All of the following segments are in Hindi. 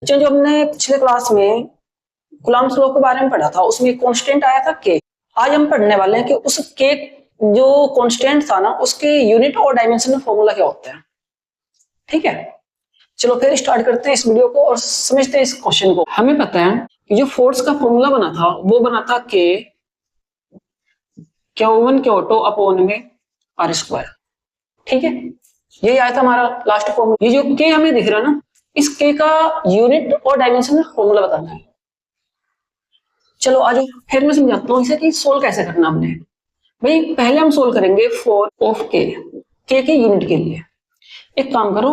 जो हमने पिछले क्लास में कूलम्ब्स लॉ के बारे में पढ़ा था, उसमें कांस्टेंट आया था के। आज हम पढ़ने वाले हैं कि उस के जो कांस्टेंट था ना, उसके यूनिट और डायमेंशन में फॉर्मूला क्या होता है। ठीक है, चलो फिर स्टार्ट करते हैं इस वीडियो को और समझते हैं इस क्वेश्चन को। हमें पता है कि जो फोर्स का फॉर्मूला बना था वो बना था के Q1 Q2 अपॉन में आर स्क्वायर। ठीक है, यही आया था हमारा लास्ट फॉर्मूला। ये जो के हमें दिख रहा है ना, इस के का यूनिट और डायमेंशन में फॉर्मूला बताना है। चलो आज फिर मैं समझाता हूँ इसे कि सोल्व कैसे करना हमने। भाई पहले हम सोल्व करेंगे फोर ऑफ के यूनिट के लिए। एक काम करो,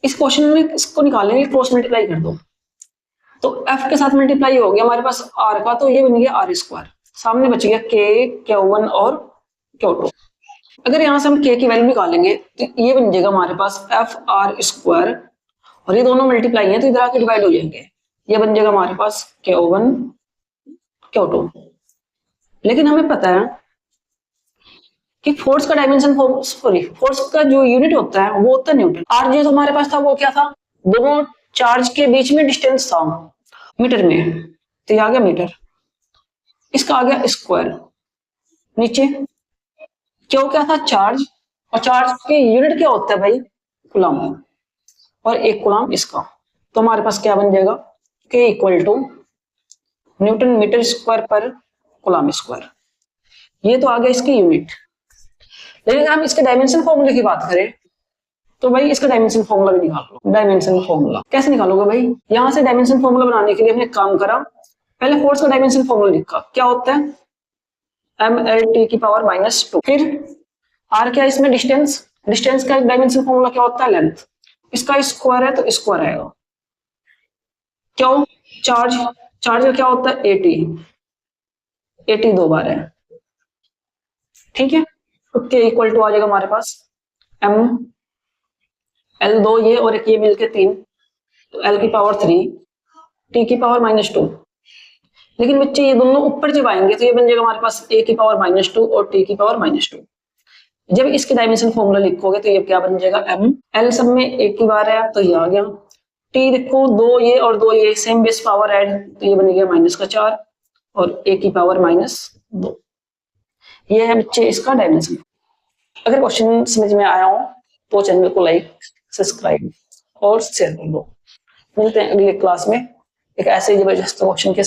इस क्वेश्चन में इसको निकालेंगे, क्रॉस मल्टीप्लाई कर दो तो f के साथ मल्टीप्लाई हो गया हमारे पास r का, तो ये बन गया आर स्क्वायर। सामने बच गया के Q1 और Q2। अगर यहां से हम k की वैल्यू निकालेंगे तो ये बन जाएगा हमारे पास एफ आर स्क्वायर, और ये दोनों मल्टीप्लाई है तो इधर आके डिवाइड हो जाएंगे। ये बन जाएगा हमारे पास Q1 Q2। लेकिन हमें पता है कि फोर्स का डायमेंशन, फोर्स का जो यूनिट होता है वो होता है न्यूटन। आर जो हमारे पास था वो क्या था, दोनों चार्ज के बीच में डिस्टेंस था मीटर में, तो ये आ गया मीटर। इसका आ गया स्क्वायर। नीचे क्यों क्या था, चार्ज, और चार्ज की यूनिट क्या होता है भाई, कूलम्ब, और एक कूलम्ब इसका। तो हमारे पास क्या बन जाएगा, K equal to newton meter square per coulomb square. ये तो आ गया इसकी यूनिट। लेकिन हम इसके डायमेंशन फॉर्मूले की बात करें तो भाई इसका डायमेंशन फॉर्मूला भी निकाल लो। डायमेंशन फॉर्मूला कैसे निकालोगे भाई, यहां से डायमेंशन फॉर्मूला बनाने के लिए हमने काम करा, पहले फोर्स का डायमेंशन फॉर्मूला लिखा, क्या होता है mlt की पावर -2। फिर r क्या है इसमें, डिस्टेंस, डिस्टेंस का डायमेंशन फॉर्मूला क्या होता है, लेंथ। इसका स्क्वायर है तो स्क्वायर आएगा। क्यों, चार्ज, चार्ज का क्या होता है at, at दो बार है। ठीक है, तो के इक्वल टू आ जाएगा हमारे पास m, l दो ये और एक ये मिलके 3, तो l की पावर 3, t की पावर -2। लेकिन बच्चे ये दोनों ऊपर जब आएंगे तो ये बन जाएगा हमारे पास a की पावर -2 और t की पावर -2। जब इसके डायमेंशन फॉर्मूला लिखोगे तो ये क्या बन जाएगा, m, l सब में एक की बार है तो ये आ गया। t देखो दो ये और दो ये सेम बेस पावर ऐड, तो ये बन गया -4 और a की पावर -2। ये है बच्चे इसका डायमेंशन। अगर क्वेश्चन समझ में आया हो तो चैनल को लाइक, सब्सक्राइब और शेयर कर दो। मिलते हैं अगली क्लास में एक ऐसे जबरदस्त क्वेश्चन के